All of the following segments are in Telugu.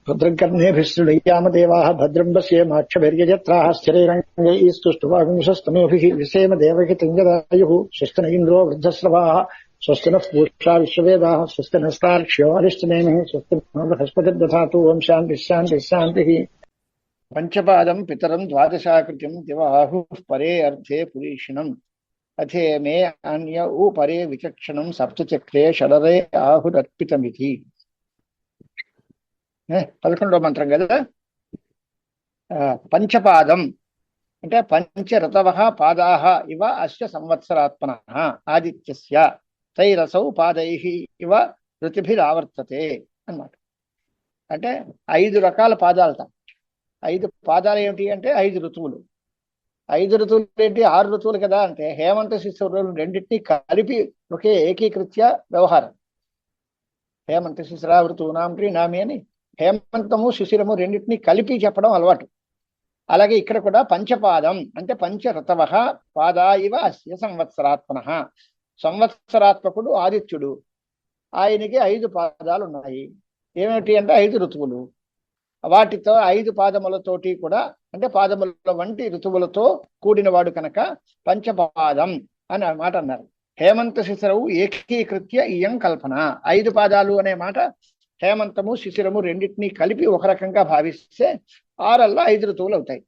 भद्रं कर्णेभिः शृणुयामदेवाः भद्रं पश्येमाक्षभिर्यजत्राः स्थिरैरङ्गैस्तुष्टुवागुंसस्तनूभिः विसेम देवहितं यदायुः स्वस्ति न इन्द्रो वृद्धश्रवाः स्वस्ति नः पूषा विश्ववेदाः स्वस्ति नस्तार्क्ष्यो अरिष्टनेमिः स्वस्ति नो बृहस्पतिर्दधातु ओं शान्तिः शान्तिः शान्तिः। पंचपादं पितरं द्वादशाकृतिं दिवाहुः परे अर्थे पुरीषिणम् अथे मे अन्य उ परे विचक्षणं सप्तचक्रे षडरे आहुरर्पितमिति। 11వ మంత్రం కదా. పంచపాదం అంటే పంచరతవః పాదాః ఇవ అస్య సంవత్సరాత్మనః ఆదిత్యస్య తైరసౌ పాదైః ఇవ ఋతుభిరావర్తతే అన్నమాట. అంటే 5 రకాల పాదాలట. 5 పాదాలు ఏమిటి అంటే 5 ఋతువులు. 5 ఋతువులు ఏంటి? 6 ఋతువులు కదా. అంటే హేమంత శిశిరం రెండింటినీ కలిపి ఒకే ఏకీకృత్య వ్యవహారం. హేమంత శిశిరా ఋతువునాం ప్రీణామి అని హేమంతము శిశిరము రెండింటినీ కలిపి చెప్పడం అలవాటు. అలాగే ఇక్కడ కూడా పంచపాదం అంటే పంచరతవః పాదా ఇవ అస్య సంవత్సరాత్మనః. సంవత్సరాత్మకుడు ఆదిత్యుడు, ఆయనకి 5 పాదాలు ఉన్నాయి. ఏమిటి అంటే 5 ఋతువులు. వాటితో 5 పాదములతోటి కూడా అంటే పాదముల వంటి ఋతువులతో కూడినవాడు కనుక పంచపాదం అని మాట అన్నారు. హేమంత శిశిరవు ఏకీకృత్య ఇయం కల్పన. 5 పాదాలు అనే మాట హేమంతము శిశిరము రెండింటినీ కలిపి ఒక రకంగా భావిస్తే 6 5 ఋతువులు అవుతాయి.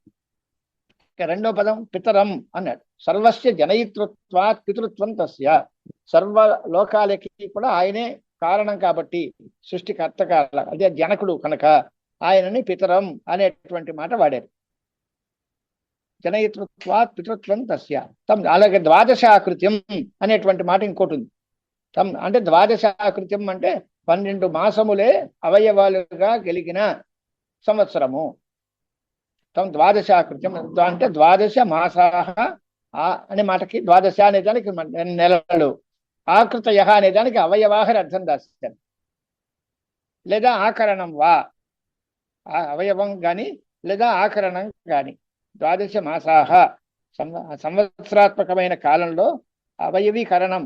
రెండో పదం పితరం అన్నాడు. సర్వస్య జనయితృత్వాత్ పితృత్వం తస్య. సర్వ లోకాలకి కూడా ఆయనే కారణం కాబట్టి సృష్టికర్త అదే జనకుడు కనుక ఆయనని పితరం అనేటువంటి మాట వాడారు. జనయితృత్వాత్ పితృత్వం తస్య తం. అలాగే ద్వాదశాకృత్యం అనేటువంటి మాట ఇంకోటి ఉంది. తం అంటే ద్వాదశాకృత్యం అంటే 12 మాసములే అవయవాలుగా కలిగిన సంవత్సరము. తం ద్వాదశాకృత్యం అంటే 12 మాసాః అనే మాటకి ద్వాదశ అనే దానికి నెలలు, ఆకృతయ అనే దానికి అవయవాహ అర్థం రాశారు. లేదా ఆకరణం వా, అవయవం గాని లేదా ఆకరణం గాని. 12 మాసాః సంవత్సరాత్మకమైన కాలంలో అవయవీకరణం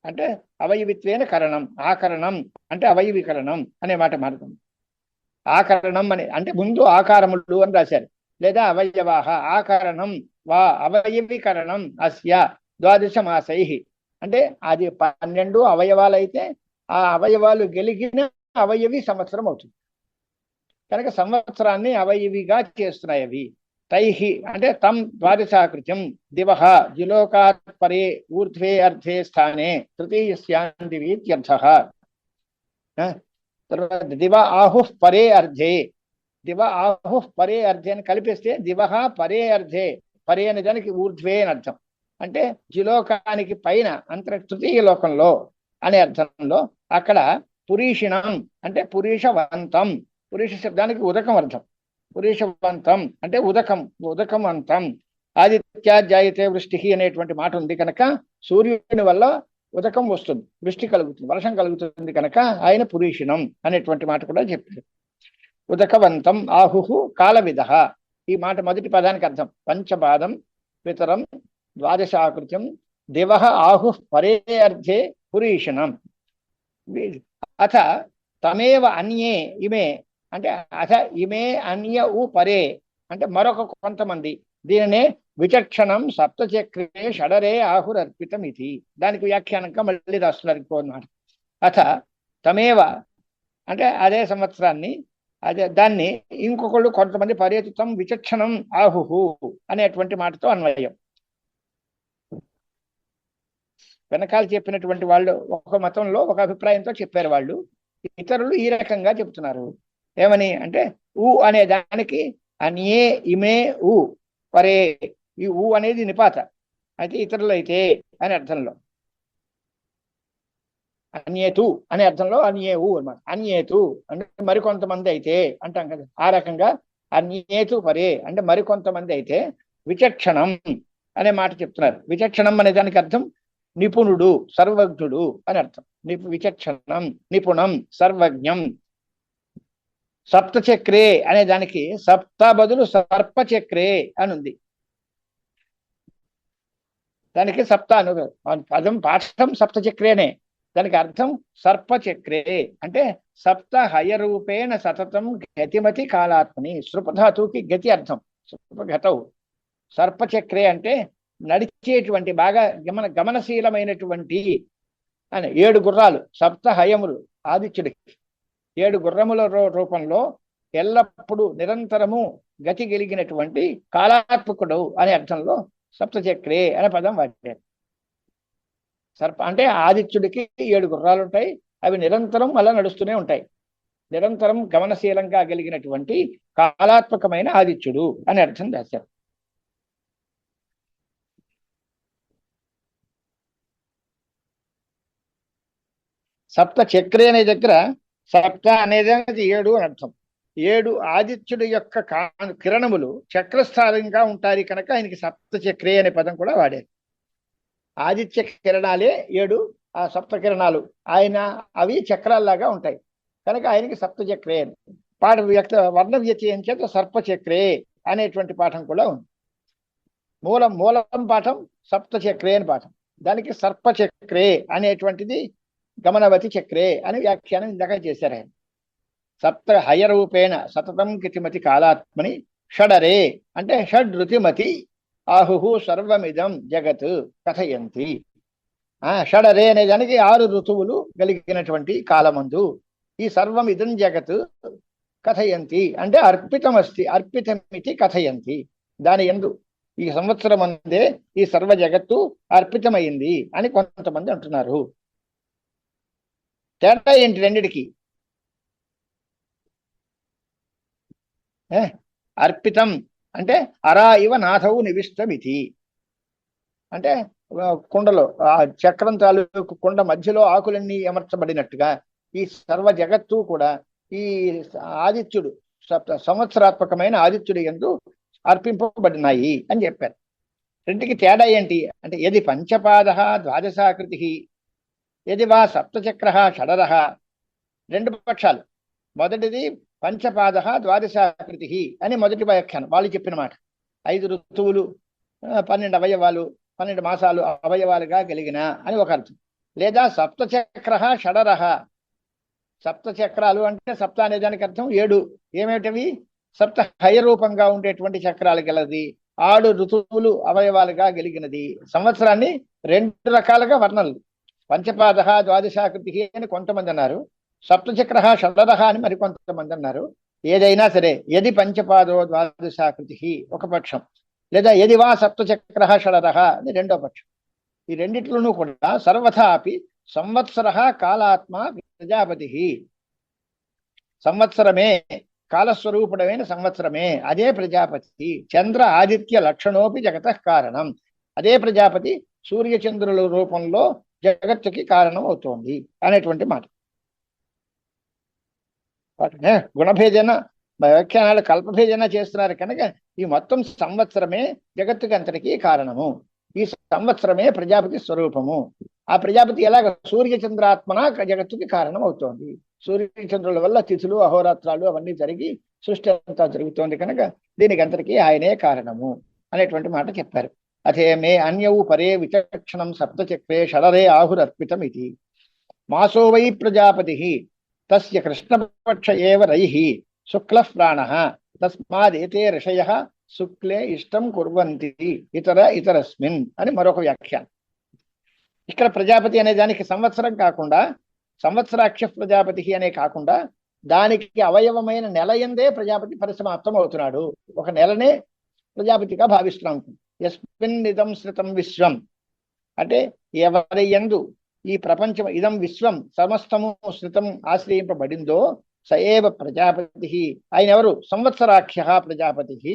అంటే అవయవిత్వేన కరణం, ఆకరణం అంటే అవయవీకరణం అనే మాట మారుతుంది. ఆకరణం అని అంటే ముందు ఆకారములు అని రాశారు. లేదా అవయవాహ ఆకరణం వా అవయవీకరణం అస్య 12 మాసైః అంటే అది 12 అవయవాలైతే ఆ అవయవాలు గెలిగిన అవయవి సంవత్సరం అవుతుంది కనుక సంవత్సరాన్ని అవయవిగా చేస్తున్నాయి అవి. తైః అంటే తం ద్వాదశాకృత్యం దివః జిలోకాత్ పరే ఊర్ధ్వే అర్ధే స్థానే తృతీయస్యాం దివి ఇత్యర్థః. తర్వాత దివ ఆహుః పరే అర్ధే. దివ ఆహుః పరే అర్ధే అని కలిపిస్తే దివః పరే అర్ధే. పరే అనే దానికి ఊర్ధ్వే అని అర్థం. అంటే జిలోకానికి పైన తృతీయ లోకంలో అనే అర్థంలో అక్కడ పురీషిణం అంటే పురీషవంతం. పురీష శబ్దానికి ఉదకం అర్థం. పురీషవంతం అంటే ఉదకం అంతం. ఆదిత్యాజాయతే వృష్టి అనేటువంటి మాట ఉంది కనుక సూర్యుని వల్ల ఉదకం వస్తుంది, వృష్టి కలుగుతుంది, వర్షం కలుగుతుంది కనుక ఆయన పురీషిణం అనేటువంటి మాట కూడా చెప్పారు. ఉదకవంతం ఆహుః కాలవిదః. ఈ మాట మొదటి పదానికి అర్థం. పంచపాదం పితరం ద్వాదశాకృత్యం దివః ఆహుః పరే అర్ధే పురీషిణం. అథ తమేవ అన్యే ఇమే అంటే అథ ఇమే అన్య ఊ పరే అంటే మరొక కొంతమంది దీనినే విచక్షణం సప్తచక్రే షడరే ఆహురర్పితం ఇది. దానికి వ్యాఖ్యానంగా మళ్ళీ రాస్తున్నారు అన్నమాట. అథ తమేవ అంటే అదే సంవత్సరాన్ని అదే దాన్ని ఇంకొకళ్ళు కొంతమంది పర్యతితం విచక్షణం ఆహుహు అనేటువంటి మాటతో అన్వయం. వెనకాల చెప్పినటువంటి వాళ్ళు ఒక మతంలో ఒక అభిప్రాయంతో చెప్పారు వాళ్ళు. ఇతరులు ఈ రకంగా చెప్తున్నారు. ఏమని అంటే ఊ అనే దానికి అన్యే ఇమే ఊ పరే. ఈ ఊ అనేది నిపాత అయితే ఇతరులు అయితే అనే అర్థంలో, అన్యేతు అనే అర్థంలో అన్యే ఊ అన్నమాట. అన్యేతు అంటే మరికొంతమంది అయితే అంటాం కదా, ఆ రకంగా అన్యేతు పరే అంటే మరికొంతమంది అయితే విచక్షణం అనే మాట చెప్తున్నారు. విచక్షణం అనే దానికి అర్థం నిపుణుడు, సర్వజ్ఞుడు అని అర్థం. విచక్షణం నిపుణం సర్వజ్ఞం. సప్తచక్రే అనే దానికి సప్త బదులు సర్పచక్రే అని ఉంది. దానికి సప్త అను పదం పాఠం సప్తచక్రేనే దానికి అర్థం సర్పచక్రే అంటే సప్త హయరూపేణ సతతం గతిమతి కాలాత్మని. సృపధాతువుకి గతి అర్థం, సృపగతవు. సర్పచక్రే అంటే నడిచేటువంటి బాగా గమనశీలమైనటువంటి అని 7 గుర్రాలు, సప్త హయములు ఆదిత్యుడికి 7 గుర్రముల రూపంలో ఎల్లప్పుడూ నిరంతరము గతి కలిగినటువంటి కాలాత్మకుడు అనే అర్థంలో సప్తచక్రే అనే పదం వాడారు. సర్ప అంటే ఆదిత్యుడికి 7 గుర్రాలు ఉంటాయి, అవి నిరంతరం అలా నడుస్తూనే ఉంటాయి. నిరంతరం గమనశీలంగా కలిగినటువంటి కాలాత్మకమైన ఆదిత్యుడు అని అర్థం రాశారు. సప్త చక్రే అనే దగ్గర సప్త అనేది 7 అని అర్థం. 7 ఆదిత్యుడి యొక్క కిరణములు చక్రస్థానంగా ఉంటాయి కనుక ఆయనకి సప్త చక్రే అనే పదం కూడా వాడారు. ఆదిత్య కిరణాలే 7, ఆ సప్త కిరణాలు ఆయన అవి చక్రాల్లాగా ఉంటాయి కనుక ఆయనకి సప్త చక్రే అని. పాఠ వర్ణ వ్యత్యయం చేత సర్పచక్రే అనేటువంటి పాఠం కూడా ఉంది. మూలం పాఠం సప్త చక్రే అని పాఠం, దానికి సర్పచక్రే అనేటువంటిది గమనవతి చక్రే అని వ్యాఖ్యానం ఇందాక చేశారు ఆయన. సప్త హయరూపేణ సతతం కితిమతి కాలాత్మని షడరే అంటే షడ్ ఋతిమతి ఆహు సర్వమిదం జగత్ కథయంతి. షడరే అనే దానికి 6 ఋతువులు కలిగినటువంటి కాలమందు ఈ సర్వం ఇదం జగత్ కథయంతి అంటే అర్పితమస్తి, అర్పితమితి కథయంతి. దాని యందు ఈ సంవత్సరం అందే ఈ సర్వ జగత్తు అర్పితమైంది అని కొంతమంది అంటున్నారు. తేడా ఏంటి రెండిటికి? అర్పితం అంటే అరా ఇవ నాథవు నివిష్టమితి అంటే కుండలో ఆ చక్రం తాలూకు కుండ మధ్యలో ఆకులన్నీ అమర్చబడినట్టుగా ఈ సర్వ జగత్తు కూడా ఈ ఆదిత్యుడు సంవత్సరాత్మకమైన ఆదిత్యుడు యందు అర్పింపబడినాయి అని చెప్పారు. రెండుకి తేడా ఏంటి అంటే యది పంచపాద ద్వాదశాకృతి యది వా సప్తచక్ర షడర. 2 పక్షాలు. మొదటిది పంచపాద ద్వాదశాకృతి అని మొదటి వ్యాఖ్యానం, వాళ్ళు చెప్పిన మాట. 5 ఋతువులు 12 అవయవాలు 12 మాసాలు అవయవాలుగా కలిగిన అని ఒక అర్థం. లేదా సప్తచక్ర షడర, సప్తచక్రాలు అంటే సప్త అనే దానికి అర్థం 7. ఏమేమిటవి? సప్త హయరూపంగా ఉండేటువంటి చక్రాలు గలది, 6 ఋతువులు అవయవాలుగా కలిగినది. సంవత్సరాన్ని 2 రకాలుగా వర్ణనలు, పంచపాద ద్వాదశాకృతి అని కొంతమంది అన్నారు, సప్తచక్ర షడర అని మరికొంతమంది అన్నారు. ఏదైనా సరే యది పంచపాదో ద్వాదశాకృతి ఒక పక్షం, లేదా యది వా సప్తచక్ర షడర అని రెండో పక్షం. ఈ రెండిట్లోనూ కూడా సర్వథా అపి సంవత్సర కాలాత్మ ప్రజాపతి. సంవత్సరమే కాలస్వరూపుడమైన సంవత్సరమే, అదే ప్రజాపతి. చంద్ర ఆదిత్య లక్షణోపి జగత కారణం, అదే ప్రజాపతి సూర్యచంద్రుల రూపంలో జగత్తుకి కారణం అవుతోంది అనేటువంటి మాట. గుణభేదన వ్యాఖ్యానాలు కల్పభేదన చేస్తున్నారు కనుక ఈ మొత్తం సంవత్సరమే జగత్తుకి అంతటికీ కారణము. ఈ సంవత్సరమే ప్రజాపతి స్వరూపము. ఆ ప్రజాపతి ఎలాగ సూర్యచంద్రాత్మన జగత్తుకి కారణం అవుతోంది. సూర్యచంద్రుల వల్ల తిథులు అహోరాత్రాలు అవన్నీ జరిగి సృష్టి అంతా జరుగుతోంది కనుక దీనికి అంతటికీ ఆయనే కారణము అనేటువంటి మాట చెప్పారు. అథే మే అన్యవు పరే విచక్షణం సప్తచక్రే షడరే ఆహురర్పితం ఇది. మాసో వై ప్రజాపతి తస్య కృష్ణపక్ష ఏవ రైః శుక్ల ప్రాణ తస్మాదేతే ఋషయః శుక్లే ఇష్టం కుర్వంతి ఇతరస్మిన్ అని మరొక వ్యాఖ్యానం. ఇక్కడ ప్రజాపతి అనే దానికి సంవత్సరం కాకుండా సంవత్సరాక్ష ప్రజాపతి అనే కాకుండా దానికి అవయవమైన నెల యందే ప్రజాపతి పరిసమాప్తం అవుతున్నాడు. ఒక నెలనే ప్రజాపతిగా భావిస్తున్నాం. యస్మిన్ ఇదం శ్రితం విశ్వం అంటే ఎవరి యందు ఈ ప్రపంచం ఇదం విశ్వం సమస్తము శ్రితం ఆశ్రయింపబడిందో సయేవ ప్రజాపతి. ఆయన ఎవరు? సంవత్సరాఖ్య ప్రజాపతి.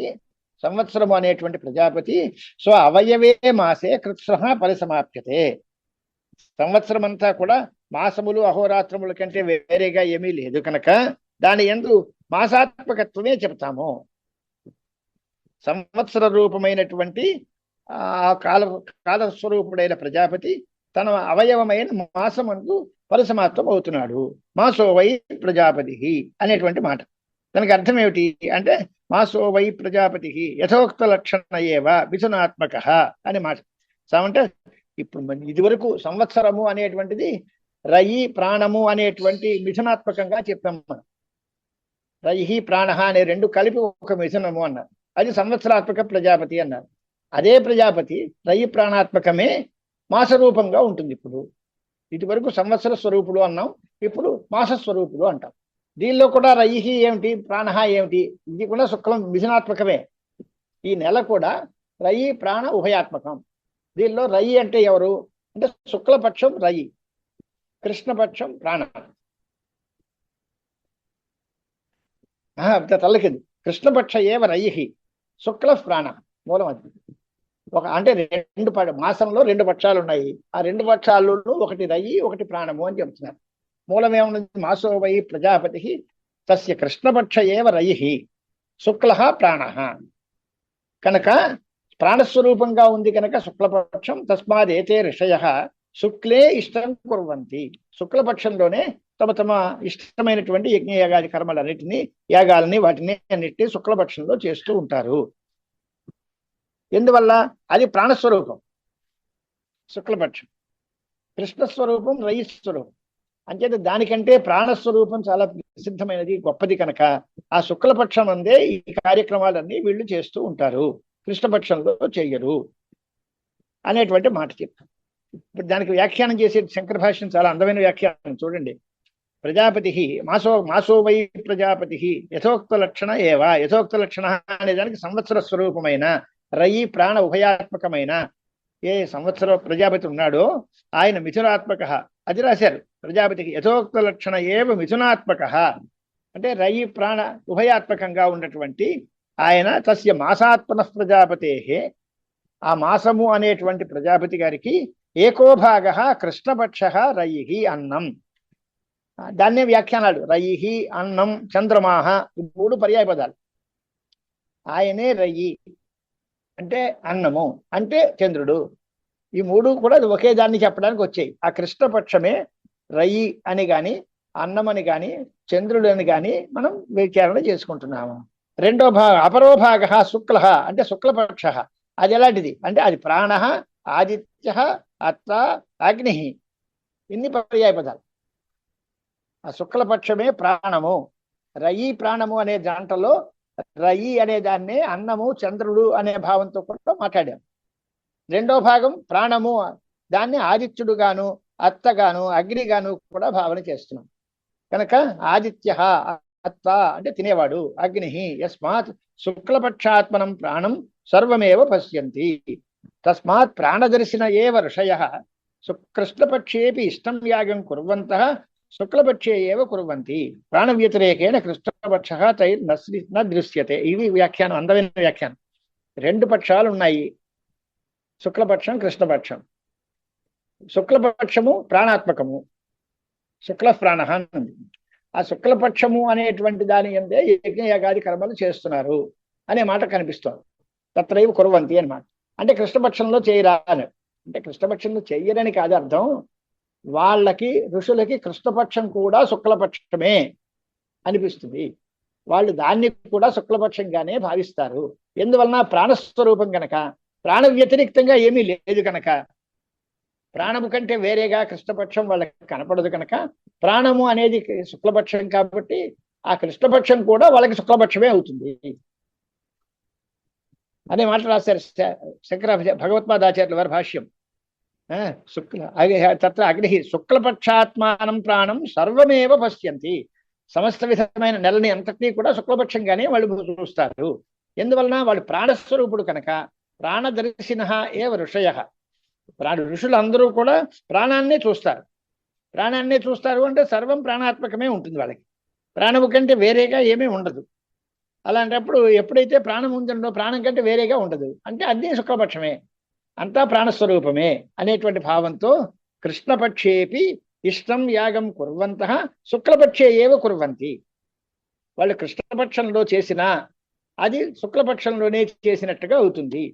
సంవత్సరము అనేటువంటి ప్రజాపతి స్వ అవయవే మాసే కృత్స్న పరిసమాప్యతే. సంవత్సరం అంతా కూడా మాసములు అహోరాత్రముల కంటే వేరేగా ఏమీ లేదు కనుక దాని యందు మాసాత్మకత్వమే చెప్తాము. సంవత్సర రూపమైనటువంటి కాలస్వరూపుడైన ప్రజాపతి తన అవయవమైన మాసమందు పరిసమాప్తం అవుతున్నాడు. మాసో వై ప్రజాపతి అనేటువంటి మాట. దానికి అర్థం ఏమిటి అంటే మాసో వై ప్రజాపతి యథోక్త లక్షణ ఏవ మిథునాత్మక అనే మాట. అంటే ఇప్పుడు ఇది వరకు సంవత్సరము అనేటువంటిది రయి ప్రాణము అనేటువంటి మిథునాత్మకంగా చెప్పాం మనం. రయి ప్రాణ అనే రెండు కలిపి ఒక మిథునము అన్నారు. అది సంవత్సరాత్మక ప్రజాపతి అన్నారు. అదే ప్రజాపతి రయి ప్రాణాత్మకమే మాసరూపంగా ఉంటుంది. ఇప్పుడు ఇటువరకు సంవత్సర స్వరూపుడు అన్నాం, ఇప్పుడు మాస స్వరూపుడు అంటాం. దీనిలో కూడా రయి ఏమిటి, ప్రాణ ఏమిటి, ఇది కూడా శుక్లం మిథునాత్మకమే. ఈ నెల కూడా రయి ప్రాణ ఉభయాత్మకం. దీనిలో రయి అంటే ఎవరు అంటే శుక్లపక్షం రయి, కృష్ణపక్షం ప్రాణ. తల్లకింది కృష్ణపక్ష ఏవ రయి, శుక్ల ప్రాణ మూలం. అది ఒక అంటే రెండు మాసంలో రెండు పక్షాలు ఉన్నాయి. ఆ రెండు పక్షాల్లోనూ ఒకటి రయి ఒకటి ప్రాణము అని చెప్తున్నారు. మూలం ఏమున్నది, మాసో వై ప్రజాపతి తస్య కృష్ణపక్ష ఏవ రయి శుక్ల ప్రాణ. కనుక ప్రాణస్వరూపంగా ఉంది కనుక శుక్లపక్షం. తస్మాదేతే ఋషయ శుక్లే ఇష్టం కుర్వంతి. శుక్లపక్షంలోనే తమ తమ ఇష్టమైనటువంటి యజ్ఞయాగాది కర్మలన్నిటినీ, యాగాలని, వాటిని అన్నిటినీ శుక్లపక్షంలో చేస్తూ ఉంటారు. ఎందువల్ల అది ప్రాణస్వరూపం శుక్లపక్షం, కృష్ణస్వరూపం రయి స్వరూపం. అంచేత దానికంటే ప్రాణస్వరూపం చాలా ప్రసిద్ధమైనది, గొప్పది. కనుక ఆ శుక్లపక్షం అందే ఈ కార్యక్రమాలన్నీ వీళ్ళు చేస్తూ ఉంటారు, కృష్ణపక్షంలో చెయ్యరు అనేటువంటి మాట చెప్తాం. ఇప్పుడు దానికి వ్యాఖ్యానం చేసే శంకర భాష్యం చాలా అందమైన వ్యాఖ్యానం చూడండి. ప్రజాపతి మాసో వై ప్రజాపతి యథోక్త లక్షణ ఏవా. యథోక్త లక్షణ అనే దానికి సంవత్సర స్వరూపమైన రయి ప్రాణ ఉభయాత్మకమైన ఏ సంవత్సర ప్రజాపతి ఉన్నాడో ఆయన మిథునాత్మక. అది రాశారు. ప్రజాపతికి యథోక్త లక్షణ ఏవ మిథునాత్మక అంటే రయి ప్రాణ ఉభయాత్మకంగా ఉన్నటువంటి ఆయన తస్య మాసాత్మన ప్రజాపతే, ఆ మాసము అనేటువంటి ప్రజాపతి గారికి ఏకోభాగ కృష్ణపక్ష రయి అన్నం. దాన్నే వ్యాఖ్యానాలు రయి అన్నం చంద్రమాహ, మూడు పర్యాయ పదాలు. ఆయనే రయి అంటే అన్నము అంటే చంద్రుడు. ఈ మూడు కూడా ఒకే దాన్ని చెప్పడానికి వచ్చాయి. ఆ కృష్ణపక్షమే రయి అని గాని, అన్నం అని గాని, చంద్రుడు అని గాని మనం విచారణ చేసుకుంటున్నాము. రెండో అపరోభాగ శుక్ల అంటే శుక్లపక్ష. అది ఎలాంటిది అంటే అది ప్రాణ, ఆదిత్య, అత్త, అగ్ని, ఇన్ని పర్యాయ పదాలు. ఆ శుక్లపక్షమే ప్రాణము. రయి ప్రాణము అనే దాంట్లో రయి అనే దాన్నే అన్నము చంద్రుడు అనే భావంతో కూడా మాట్లాడాం. రెండో భాగం ప్రాణము, దాన్ని ఆదిత్యుడుగాను, అత్తగాను, అగ్నిగాను కూడా భావన చేస్తున్నాం. కనుక ఆదిత్య అత్త అంటే తినేవాడు, అగ్ని యస్మాత్ శుక్లపక్షాత్మనం ప్రాణం సర్వమేవ పశ్యంతి. తస్మాత్ ప్రాణదర్శిన ఏవ ఋషయ కృష్ణపక్షేపి ఇష్టం యాగం కుర్వంతః శుక్లపక్షే ఏవ కుర్వంతి. ప్రాణ వ్యతిరేకేణ కృష్ణపక్ష తైర్న దృశ్యతే. ఇది వ్యాఖ్యానం, అందమైన వ్యాఖ్యానం. రెండు పక్షాలు ఉన్నాయి, శుక్లపక్షం కృష్ణపక్షం. శుక్లపక్షము ప్రాణాత్మకము, శుక్ల ప్రాణ ఉంది. ఆ శుక్లపక్షము అనేటువంటి దాని అందే యజ్ఞయాగాది కర్మలు చేస్తున్నారు అనే మాట కనిపిస్తోంది. తత్రైవ కుర్వంతి అన్నమాట. అంటే కృష్ణపక్షంలో చేయరా అని. అంటే కృష్ణపక్షంలో చెయ్యరని కాదు అర్థం. వాళ్ళకి ఋషులకి కృష్ణపక్షం కూడా శుక్లపక్షమే అనిపిస్తుంది. వాళ్ళు దాన్ని కూడా శుక్లపక్షంగానే భావిస్తారు. ఎందువలన ప్రాణస్వరూపం గనక, ప్రాణ వ్యతిరిక్తంగా ఏమీ లేదు కనుక, ప్రాణము కంటే వేరేగా కృష్ణపక్షం వాళ్ళకి కనపడదు కనుక ప్రాణము అనేది శుక్లపక్షం కాబట్టి ఆ కృష్ణపక్షం కూడా వాళ్ళకి శుక్లపక్షమే అవుతుంది అనే మాట రాశారు శంకర భగవత్పాదాచార్యుల వారి భాష్యం. తత్ర అగ్ని శుక్లపక్షాత్మానం ప్రాణం సర్వమేవ పశ్యంతి. సమస్త విధమైన నెలని అంతటినీ కూడా శుక్లపక్షంగానే వాళ్ళు చూస్తారు. ఎందువలన వాళ్ళు ప్రాణస్వరూపుడు కనుక. ప్రాణదర్శిన ఏవ ఋషయ, ఋషులందరూ కూడా ప్రాణాన్నే చూస్తారు. ప్రాణాన్నే చూస్తారు అంటే సర్వం ప్రాణాత్మకమే ఉంటుంది వాళ్ళకి, ప్రాణము కంటే వేరేగా ఏమీ ఉండదు. అలాంటప్పుడు ఎప్పుడైతే ప్రాణం ఉందో ప్రాణం కంటే వేరేగా ఉండదు అంటే అదే శుక్లపక్షమే, అంతా ప్రాణస్వరూపమే అనేటువంటి భావంతో కృష్ణపక్షేపి ఇష్టం యాగం కుర్వంతః శుక్లపక్షే ఏవ కుర్వంతి. వాళ్ళు కృష్ణపక్షంలో చేసినా అది శుక్లపక్షంలోనే చేసినట్టుగా అవుతుంది.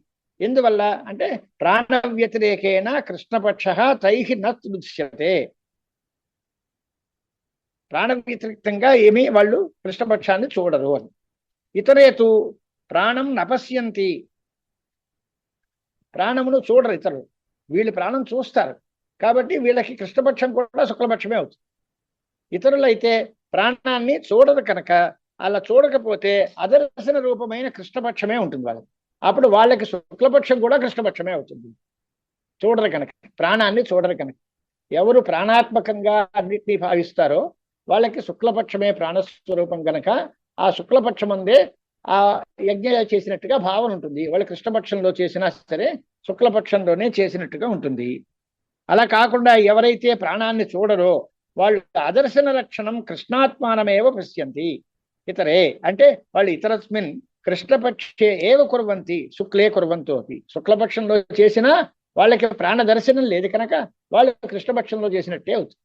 ఎందువల్ల అంటే ప్రాణ వ్యతిరేకేణ కృష్ణపక్ష తైహి న దృశ్యతే. ప్రాణ వ్యతిరేక్తంగా ఏమీ వాళ్ళు కృష్ణపక్షాన్ని చూడరు అని. ఇతరేతు ప్రాణం నపశ్యంతి, ప్రాణమును చూడరు ఇతరులు. వీళ్ళు ప్రాణం చూస్తారు, కాబట్టి వీళ్ళకి కృష్ణపక్షం కూడా శుక్లపక్షమే అవుతుంది. ఇతరులైతే ప్రాణాన్ని చూడరు కనుక అలా చూడకపోతే అదర్శన రూపమైన కృష్ణపక్షమే ఉంటుంది వాళ్ళకి. అప్పుడు వాళ్ళకి శుక్లపక్షం కూడా కృష్ణపక్షమే అవుతుంది. చూడరు కనుక, ప్రాణాన్ని చూడరు కనుక. ఎవరు ప్రాణాత్మకంగా అన్నిటినీ భావిస్తారో వాళ్ళకి శుక్లపక్షమే ప్రాణస్వరూపం కనుక ఆ శుక్లపక్షం అందే ఆ యజ్ఞ చేసినట్టుగా భావన ఉంటుంది. వాళ్ళు కృష్ణపక్షంలో చేసినా సరే శుక్లపక్షంలోనే చేసినట్టుగా ఉంటుంది. అలా కాకుండా ఎవరైతే ప్రాణాన్ని చూడరో వాళ్ళు అదర్శన లక్షణం కృష్ణాత్మానమేవ పశ్యంతి. ఇతరే అంటే వాళ్ళు ఇతరస్మిన్ కృష్ణపక్షే ఏవ కుర్వంతి శుక్లే కుర్వంతో అపి. శుక్లపక్షంలో చేసినా వాళ్ళకి ప్రాణ దర్శనం లేదు కనుక వాళ్ళు కృష్ణపక్షంలో చేసినట్టే అవుతుంది.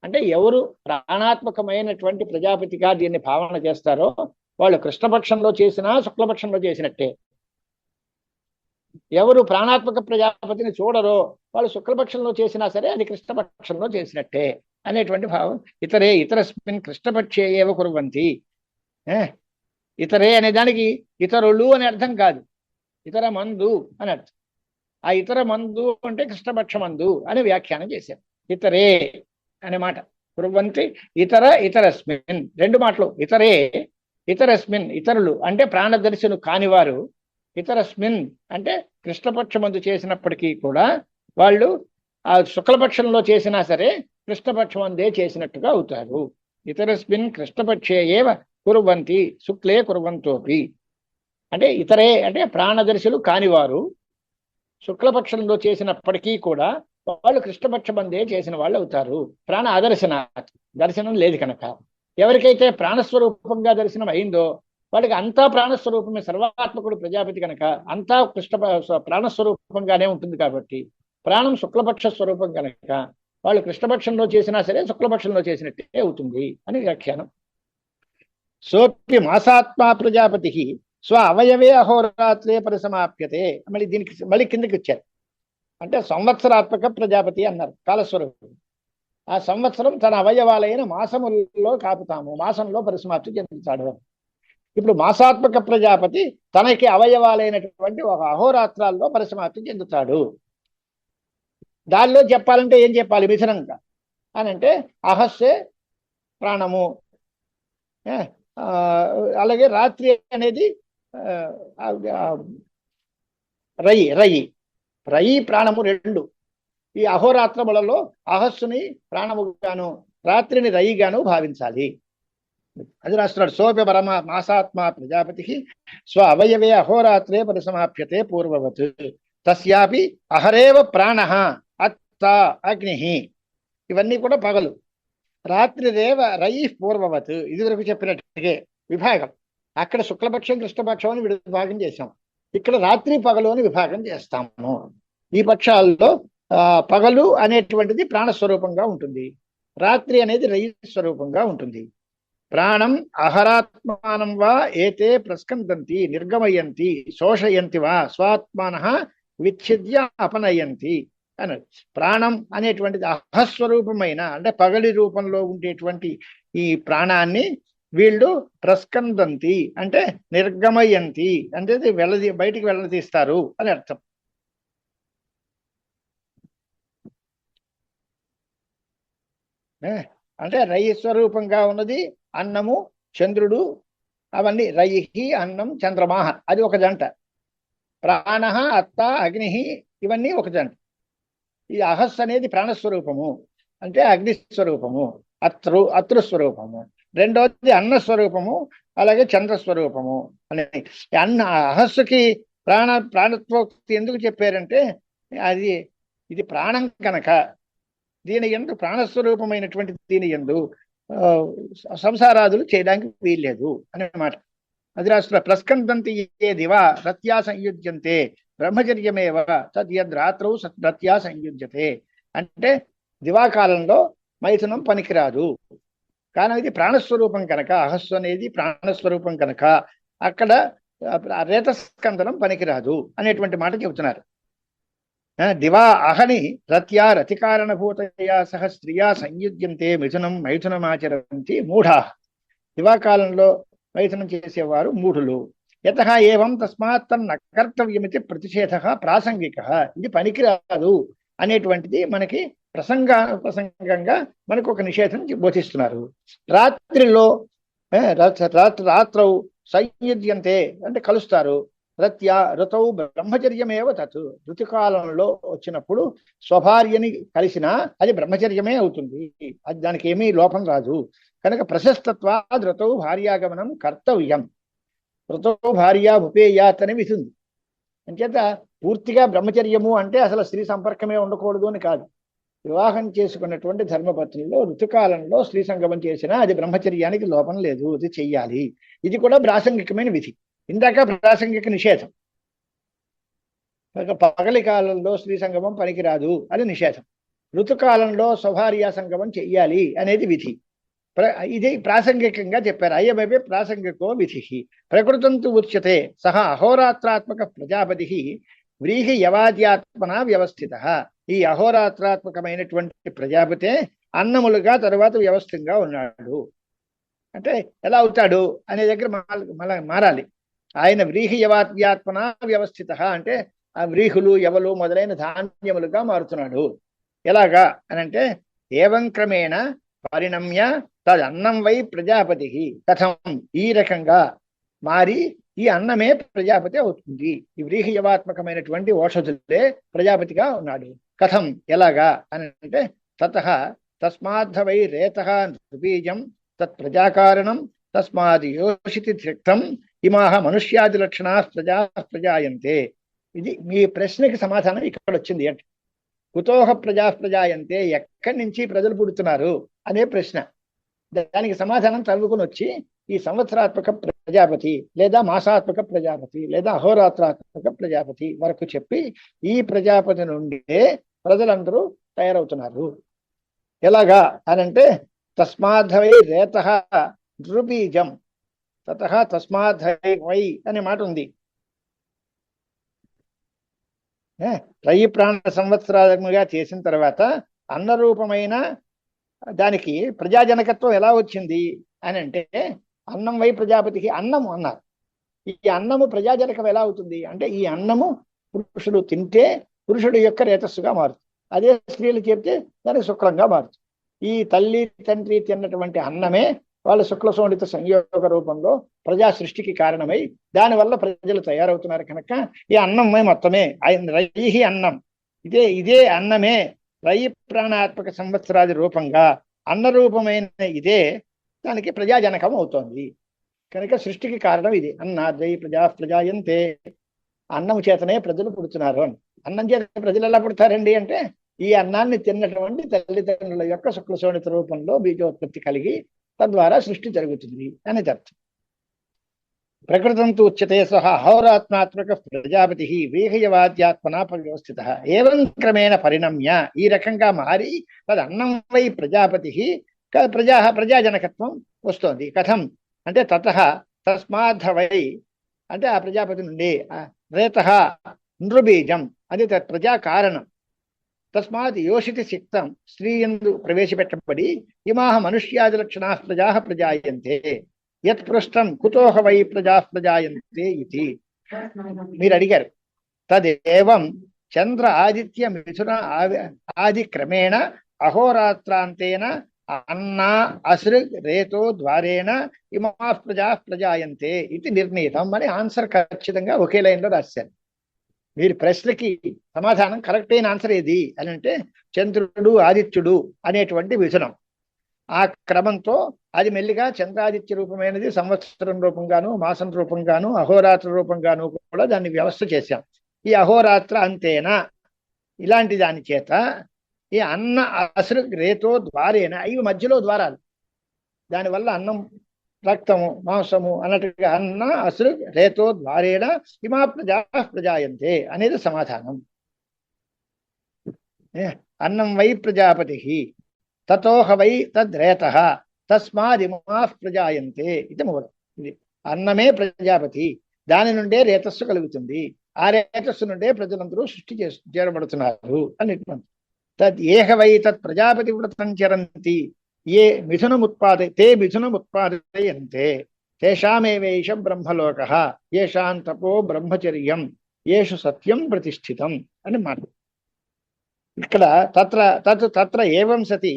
అంటే ఎవరు ప్రాణాత్మకమైనటువంటి ప్రజాపతిగా దీన్ని భావన చేస్తారో వాళ్ళు కృష్ణపక్షంలో చేసినా శుక్లపక్షంలో చేసినట్టే. ఎవరు ప్రాణాత్మక ప్రజాపతిని చూడరో వాళ్ళు శుక్లపక్షంలో చేసినా సరే అది కృష్ణపక్షంలో చేసినట్టే అనేటువంటి భావం. ఇతరే ఇతరస్మిన్ కృష్ణపక్షే ఏవ కుర్వంతి. ఇతరే అనే దానికి ఇతరులు అని అర్థం కాదు, ఇతర మందు అని అర్థం. ఆ ఇతర మందు అంటే కృష్ణపక్ష మందు అని వ్యాఖ్యానం చేశారు. ఇతరే అనే మాట కుర్వంతి ఇతర ఇతరస్మిన్ రెండు మాటలు. ఇతరే ఇతరస్మిన్ ఇతరులు అంటే ప్రాణదర్శను కానివారు, ఇతరస్మిన్ అంటే కృష్ణపక్షమందు చేసినప్పటికీ కూడా వాళ్ళు ఆ శుక్లపక్షంలో చేసినా సరే కృష్ణపక్షమందే చేసినట్టుగా అవుతారు. ఇతరస్మిన్ కృష్ణపక్షే ఏవ కుర్వంతి శుక్లే కుర్వంతోపి. అంటే ఇతరే అంటే ప్రాణదర్శులు కానివారు శుక్లపక్షంలో చేసినప్పటికీ కూడా వాళ్ళు కృష్ణపక్షమందే చేసిన వాళ్ళు అవుతారు. ప్రాణ అదర్శన దర్శనం లేదు కనుక. ఎవరికైతే ప్రాణస్వరూపంగా దర్శనం అయిందో వాడికి అంతా ప్రాణస్వరూపమే. సర్వాత్మకుడు ప్రజాపతి కనుక అంతా ప్రాణస్వరూపంగానే ఉంటుంది. కాబట్టి ప్రాణం శుక్లపక్ష స్వరూపం కనుక వాళ్ళు కృష్ణపక్షంలో చేసినా సరే శుక్లపక్షంలో చేసినట్టే అవుతుంది అని వ్యాఖ్యానం. సోపి మాసాత్మా ప్రజాపతి స్వ అవయవే అహోరాత్రే పరిసమాప్యతే. మళ్ళీ కిందకి వచ్చారు. అంటే సంవత్సరాత్మక ప్రజాపతి అన్నారు కాలస్వరూపం. ఆ సంవత్సరం తన అవయవాలైన మాసములలో కాపుతాము, మాసంలో పరిసమాప్తి చెందుతాడు. ఇప్పుడు మాసాత్మక ప్రజాపతి తనకి అవయవాలైనటువంటి ఒక అహోరాత్రాల్లో పరిసమాప్తి చెందుతాడు. దానిలో చెప్పాలంటే ఏం చెప్పాలి మిథునంగా అని అంటే అహస్సే ప్రాణము, అలాగే రాత్రి అనేది రయి ప్రాణము రెండు. ఈ అహోరాత్రములలో అహస్సుని ప్రాణముగాను రాత్రిని రయిగాను భావించాలి. అది రాస్తున్నాడు. సోపి పరమ మాసాత్మా ప్రజాపతి స్వ అవయవే అహోరాత్రే పరిసమాప్యతే పూర్వవత్ తస్యాపి అహరేవ ప్రాణ అత్త అగ్ని. ఇవన్నీ కూడా పగలు. రాత్రిరేవ రయి పూర్వవత్. ఇదివరకు చెప్పినట్టుగా విభాగం. అక్కడ శుక్లపక్షం కృష్ణపక్షం అని విభాగం చేశాం. ఇక్కడ రాత్రి పగలు అని విభాగం చేస్తాము. ఈ పక్షాల్లో పగలు అనేటువంటిది ప్రాణస్వరూపంగా ఉంటుంది, రాత్రి అనేది రయి స్వరూపంగా ఉంటుంది. ప్రాణం అహరాత్మానం వా ఏతే ప్రస్కందంతి నిర్గమయంతి శోషయంతి వా స్వాత్మానః విచ్ఛిద్య అపనయంతి అని. ప్రాణం అనేటువంటిది అహస్వరూపమైన అంటే పగలి రూపంలో ఉండేటువంటి ఈ ప్రాణాన్ని వీళ్ళు ప్రస్కందంతి అంటే నిర్గమయంతి అంటే బయటికి వెళ్ళదీస్తారు అని అర్థం. అంటే రయి స్వరూపంగా ఉన్నది అన్నము చంద్రుడు, అవన్నీ రయి అన్నం చంద్రమాహ అది ఒక జంట. ప్రాణ అత్త అగ్ని ఇవన్నీ ఒక జంట. ఈ అహస్ అనేది ప్రాణస్వరూపము అంటే అగ్నిస్వరూపము, అతృస్వరూపము. రెండవది అన్నస్వరూపము, అలాగే చంద్రస్వరూపము అని. అహస్సుకి ప్రాణత్వోక్తి ఎందుకు చెప్పారంటే ఇది ప్రాణం కనుక దీని యందు ప్రాణస్వరూపమైనటువంటి దీని యందు సంసారాదులు చేయడానికి వీల్లేదు అన్నమాట. అది రాష్ట్ర ప్రస్కందంతి ఏ దివా రత్యా సంయుజ్యంతే బ్రహ్మచర్యమేవ తద్యద్ రాత్రౌ రత్యా సంయుజ్యతే. అంటే దివాకాలంలో మైథునం పనికిరాదు, కానీ ఇది ప్రాణస్వరూపం కనుక అహస్సు అనేది ప్రాణస్వరూపం కనుక అక్కడ రేతస్కందనం పనికిరాదు అనేటువంటి మాట చెబుతున్నారు. దివా అహని రత్యా రతికారణభూతయా సహ స్త్రియా సంయుజ్యంతే మిథునం మైథునమాచరంతి మూఢా. దివాకాలంలో మైథునం చేసేవారు మూఢులు. యతః ఏవం తస్మాత్ తన్న కర్తవ్యమితి ప్రతిషేధ ప్రాసంగిక. ఇది పనికిరాదు అనేటువంటిది మనకి ప్రసంగంగా మనకు ఒక నిషేధం బోధిస్తున్నారు. రాత్రిలో రాత్రౌ సంయుజ్యంతే అంటే కలుస్తారు. ఋతౌ బ్రహ్మచర్యమేవ తత్, ఋతుకాలంలో వచ్చినప్పుడు స్వభార్యని కలిసినా అది బ్రహ్మచర్యమే అవుతుంది, అది దానికి ఏమీ లోపం రాదు. కనుక ప్రశస్తత్వాద్ ఋతౌ భార్యాగమనం కర్తవ్యం, ఋతౌ భార్యా ఉపేయాత్ అని విధి ఉంది. అంచేత పూర్తిగా బ్రహ్మచర్యము అంటే అసలు స్త్రీ సంపర్కమే ఉండకూడదు అని కాదు. వివాహం చేసుకున్నటువంటి ధర్మపత్నుల్లో ఋతుకాలంలో స్త్రీ సంగమం చేసినా అది బ్రహ్మచర్యానికి లోపం లేదు, అది చెయ్యాలి. ఇది కూడా ప్రాసంగికమైన విధి. ఇందాక ప్రాసంగిక నిషేధం, పగలి కాలంలో స్త్రీ సంగమం పనికిరాదు అని నిషేధం. ఋతుకాలంలో స్వభార్యా సంగమం చెయ్యాలి అనేది విధి. ఇది ప్రాసంగికంగా చెప్పారు. అయ్యమే ప్రాసంగికో విధి. ప్రకృతంతు ఉచ్యతే సహ అహోరాత్రాత్మక ప్రజాపతి వ్రీహి యవాద్యాత్మన వ్యవస్థిత. ఈ అహోరాత్రాత్మకమైనటువంటి ప్రజాపతే అన్నములుగా తరువాత వ్యవస్థంగా ఉన్నాడు. అంటే ఎలా అవుతాడు అనే దగ్గర మారాలి. ఆయన వ్రీహి యవాద్యాత్మన వ్యవస్థిత అంటే ఆ వ్రీహులు యవలు మొదలైన ధాన్యములుగా మారుతున్నాడు. ఎలాగా అనంటే ఏవం క్రమేణ పరిణమ్య తదన్నం వై ప్రజాపతి. కథం, ఈ రకంగా మారి ఈ అన్నమే ప్రజాపతి అవుతుంది. ఈ వ్రీహయవాత్మకమైనటువంటి ఓషధులే ప్రజాపతిగా ఉన్నాడు. కథం, ఎలాగా అని అంటే తతః తస్మాద్ధ వై రేతః నృబీజం తత్ ప్రజాకారణం తస్మాది యోషితి త్రిక్తం ఇమాహ మనుష్యాది లక్షణా ప్రజాయంతే. ఇది మీ ప్రశ్నకి సమాధానం ఇక్కడ వచ్చింది. అంటే కుతోహ ప్రజాయంతే, ఎక్కడి నుంచి ప్రజలు పుడుతున్నారు అనే ప్రశ్న. దానికి సమాధానం చదువుకుని వచ్చి ఈ సంవత్సరాత్మక ప్రజాపతి లేదా మాసాత్మక ప్రజాపతి లేదా అహోరాత్రాత్మక ప్రజాపతి వరకు చెప్పి ఈ ప్రజాపతి నుండే ప్రజలందరూ తయారవుతున్నారు. ఎలాగా అనంటే తస్మాద్ధవై రేతః నృబీజం తతః తస్మాద్ధవై అనే మాట ఉంది. త్రయీ ప్రాణ సంవత్సరాలుగా చేసిన తర్వాత అన్నరూపమైన దానికి ప్రజాజనకత్వం ఎలా వచ్చింది అని అంటే అన్నం వై ప్రజాపతికి అన్నము అన్నారు. ఈ అన్నము ప్రజాజనకం ఎలా అవుతుంది అంటే ఈ అన్నము పురుషుడు తింటే పురుషుడు యొక్క రేతస్సుగా మారుతుంది. అదే స్త్రీలు చెప్తే దానికి శుక్లంగా మారుతుంది. ఈ తల్లి తండ్రి తిన్నటువంటి అన్నమే వాళ్ళ శుక్ల శోణిత సంయోగ రూపంలో ప్రజా సృష్టికి కారణమై దానివల్ల ప్రజలు తయారవుతున్నారు. కనుక ఈ అన్నమే మొత్తమే రయి అన్నం, ఇదే అన్నమే రయి ప్రాణాత్మక సంవత్సరాది రూపంగా అన్న రూపమైన ఇదే దానికి ప్రజాజనకం అవుతోంది. కనుక సృష్టికి కారణం ఇది. అన్నాద్రై ప్రజాయంతే, అన్నము చేతనే ప్రజలు పుడుతున్నారు అని. అన్నం చేత ప్రజలు ఎలా పుడతారండి అంటే ఈ అన్నాన్ని తిన్నటువంటి తల్లిదండ్రుల యొక్క శుక్ల శోణిత రూపంలో బీజోత్పత్తి కలిగి తద్వారా సృష్టి జరుగుతుంది అనేది అర్థం. ప్రకృతంతు ఉచ్యతే సహ అహోరాత్మాత్మక ప్రజాపతి వీహయవాద్యాత్మనా వ్యవస్థిత. ఏవం క్రమేణ పరిణమ్య, ఈ రకంగా మారి తదన్నం వై ప్రజాపతి ప్రజాజనకత్వం వస్తోంది. కథం అంటే తతః తస్మాద్ధ వై అంటే ఆ ప్రజాపతి నుండి రేతః నృబీజం అది ప్రజా కారణం. తస్మాత్ యోషితి సిక్తం స్త్రీ యందు ప్రవేశపెట్టబడి ఇమాహ మనుష్యాది లక్షణా ప్రజాయంతే. యత్ పృష్టం కుతోహ వై ప్రజాయంతే ఇది మీరు అడిగారు. తదేవం చంద్ర ఆదిత్య మిథున ఆది క్రమేణ అహోరాత్రాంతేన అన్నా అసృగ్ రేతో ద్వారేణ ఇమా ప్రజాయంతే ఇది నిర్ణీతం అని ఆన్సర్ ఖచ్చితంగా ఒకే లైన్లో రాశారు. మీరు ప్రశ్నకి సమాధానం కరెక్ట్ అయిన ఆన్సర్ ఏది అని అంటే చంద్రుడు ఆదిత్యుడు అనేటువంటి మిథునం. ఆ క్రమంతో అది మెల్లిగా చంద్రాదిత్య రూపమైనది సంవత్సరం రూపంగాను మాసం రూపంగాను అహోరాత్ర రూపంగాను కూడా దాన్ని వ్యవస్థ చేశాం. ఈ అహోరాత్ర అంతేనా ఇలాంటి దాని చేత ఈ అన్న అసలు రేతో ద్వారేన, ఇవి మధ్యలో ద్వారాలు, దానివల్ల అన్నం రక్తము మాంసము అన్నట్టుగా అన్న అసలు రేతో ద్వారేణ ఇమా ప్రజాయంతే అనేది సమాధానం. అన్నం వై ప్రజాపతి తతోహ వై తద్రేతః తస్మాదిమా ప్రజాయంతే ఇది మూలం. ఇది అన్నమే ప్రజాపతి, దాని నుండే రేతస్సు కలుగుతుంది, ఆ రేతస్సు నుండే ప్రజలందరూ సృష్టి చేరబడుతున్నారు అని. తద్ ఏహ వై తత్ ప్రజాపతి వ్రతం చరంతి ఏ మిథునముత్పాదతే మిథునముత్పాదయంతే తేషామేవైష బ్రహ్మలోకః యేషాం తపో బ్రహ్మచర్యం యేషు సత్యం ప్రతిష్ఠితం అని మాట. ఇక్కడ తత్ర తత్ తత్ర ఏవం సతి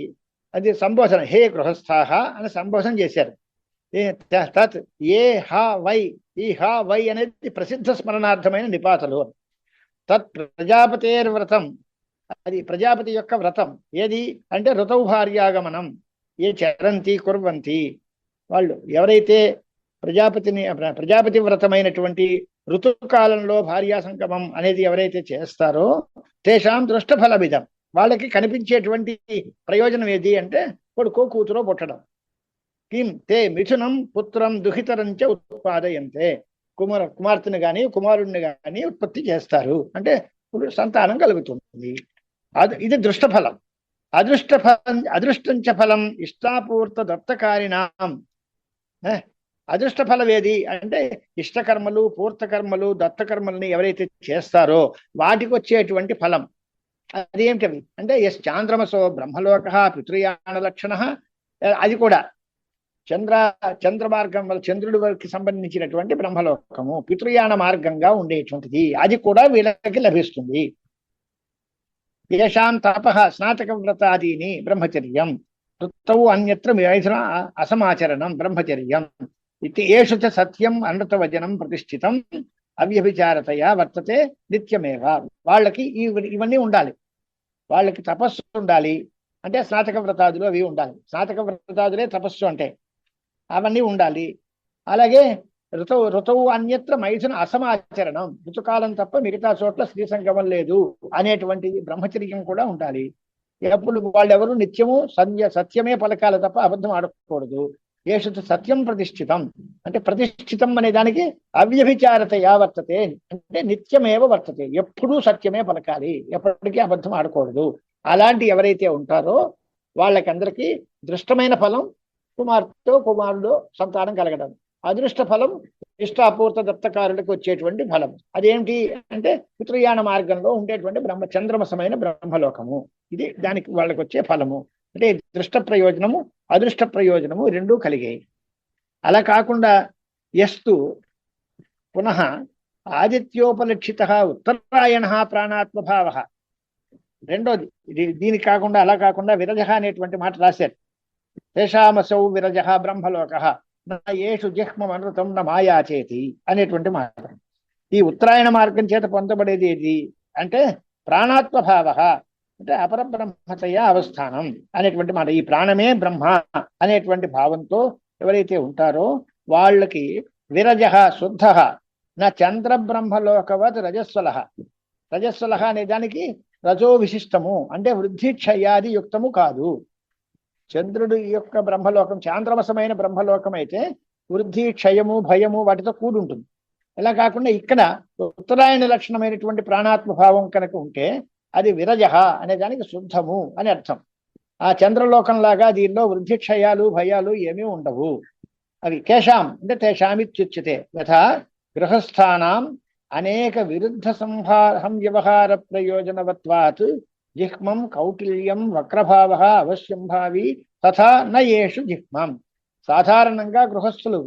అది సంబోధన, హే గృహస్థాహ అని సంబోధన చేశారు. తత్ ఏ హ వై, ఈ హ వై అనేది ప్రసిద్ధ స్మరణార్థమైన నిపాతలు. తత్ ప్రజాపతేర్వ్రతం, అది ప్రజాపతి యొక్క వ్రతం. ఏది అంటే ఋతౌ భార్యాగమనం, ఏ చరంతి కుర్వంతి, వాళ్ళు ఎవరైతే ప్రజాపతి వ్రతమైనటువంటి ఋతుకాలంలో భార్యా సంగమం అనేది ఎవరైతే చేస్తారో తేషాం దృష్టఫలమిదం, వాళ్ళకి కనిపించేటువంటి ప్రయోజనం ఏది అంటే కొడుకో కూతురో పుట్టడం. కిం తే మిథునం పుత్రం దుహితరంచ ఉత్పాదయంతే, కుమార్తెను గాని కుమారుణ్ణి గాని ఉత్పత్తి చేస్తారు, అంటే ఇప్పుడు సంతానం కలుగుతుంది. ఇది దృష్టఫలం. అదృష్టంచ ఫలం ఇష్టాపూర్త దత్తకారిణాం. అదృష్ట ఫలం ఏది అంటే ఇష్టకర్మలు, పూర్తకర్మలు, దత్తకర్మల్ని ఎవరైతే చేస్తారో వాటికి వచ్చేటువంటి ఫలం అదేమిటవి అంటే చాంద్రమసో బ్రహ్మలోక పితృయాణ లక్షణ, అది కూడా చంద్ర మార్గం వల్ల చంద్రుడి వరకు సంబంధించినటువంటి బ్రహ్మలోకము పితృయాణ మార్గంగా ఉండేటువంటిది, అది కూడా వీళ్ళకి లభిస్తుంది. ఏషాం తపః స్నాతక వ్రతాదీని బ్రహ్మచర్యం, ఋతౌ అన్యత్ర మైథున అసమాచరణం బ్రహ్మచర్యం ఇది. ఏషు చ సత్యం అనృతవచనం ప్రతిష్ఠితం అవ్యభిచారతయా వర్తతే నిత్యమేవ. వాళ్ళకి ఇవన్నీ ఉండాలి. వాళ్ళకి తపస్సు ఉండాలి, అంటే స్నాతక వ్రతాదులు అవి ఉండాలి. స్నాతక వ్రతాదులే తపస్సు అంటే అవన్నీ ఉండాలి. అలాగే ఋతువు అన్యత్ర మైథున అసమాచరణం, ఋతుకాలం తప్ప మిగతా చోట్ల స్త్రీ సంగమం లేదు అనేటువంటి బ్రహ్మచర్యం కూడా ఉండాలి. ఎప్పుడు వాళ్ళెవరు నిత్యము సత్యమే పలకాలి తప్ప అబద్ధం ఆడకూడదు. ఏషు సత్యం ప్రతిష్ఠితం, అంటే ప్రతిష్ఠితం అనే దానికి అవ్యభిచారతయా వర్తతే, అంటే నిత్యమేవ వర్తతే, ఎప్పుడూ సత్యమే పలకాలి, ఎప్పటికీ అబద్ధం ఆడకూడదు. అలాంటి ఎవరైతే ఉంటారో వాళ్ళకందరికీ దృష్టమైన ఫలం కుమార్తె కుమారుడు సంతానం కలగడం. అదృష్ట ఫలం ఇష్టాపూర్త దత్తకారులకు వచ్చేటువంటి ఫలం అదేమిటి అంటే పితృయాణ మార్గంలో ఉండేటువంటి చంద్రమసమైన బ్రహ్మలోకము. ఇది దానికి వాళ్ళకి వచ్చే ఫలము. అంటే దృష్ట ప్రయోజనము అదృష్ట ప్రయోజనము రెండూ కలిగాయి. అలా కాకుండా ఎస్తు పునః ఆదిత్యోపలక్షిత ఉత్తరాయణ ప్రాణాత్మభావ, రెండోది దీనికి కాకుండా అలా కాకుండా విరజ అనేటువంటి మాట రాశారు. తేషామసౌ విరజ బ్రహ్మలోక ఏషు జిహ్మం అనృతం న మాయాచేతి అనేటువంటి మాట. ఈ ఉత్తరాయణ మార్గం చేత పొందబడేది ఏది అంటే ప్రాణాత్మభావ, అంటే అపరబ్రహ్మతయ అవస్థానం అనేటువంటి మాట. ఈ ప్రాణమే బ్రహ్మ అనేటువంటి భావంతో ఎవరైతే ఉంటారో వాళ్ళకి విరజ శుద్ధ నా చంద్ర బ్రహ్మలోకవత్ రజస్వల. రజస్వల అనే దానికి రజో విశిష్టము, అంటే వృద్ధి క్షయాది యుక్తము కాదు. చంద్రుడి యొక్క బ్రహ్మలోకం చాంద్రమసమైన బ్రహ్మలోకం అయితే వృద్ధి క్షయము భయము వాటితో కూడి ఉంటుంది. ఇలా కాకుండా ఇక్కడ ఉత్తరాయణ లక్షణమైనటువంటి ప్రాణాత్మ భావం కనుక ఉంటే అది విరజ అనే దానికి శుద్ధము అని అర్థం. ఆ చంద్రలోకంలాగా దీనిలో వృద్ధి క్షయాలు భయాలు ఏమీ ఉండవు. అవి కేశాం అంటే తేషామిత్యుచ్యతే. యథా గృహస్థానాం అనేక విరుద్ధ వ్యవహార ప్రయోజనవత్వాత్ జిహ్మం కౌటిల్యం వక్రభావ అవశ్యం భావి తథా నయేషు జిహ్మం. సాధారణంగా గృహస్థులు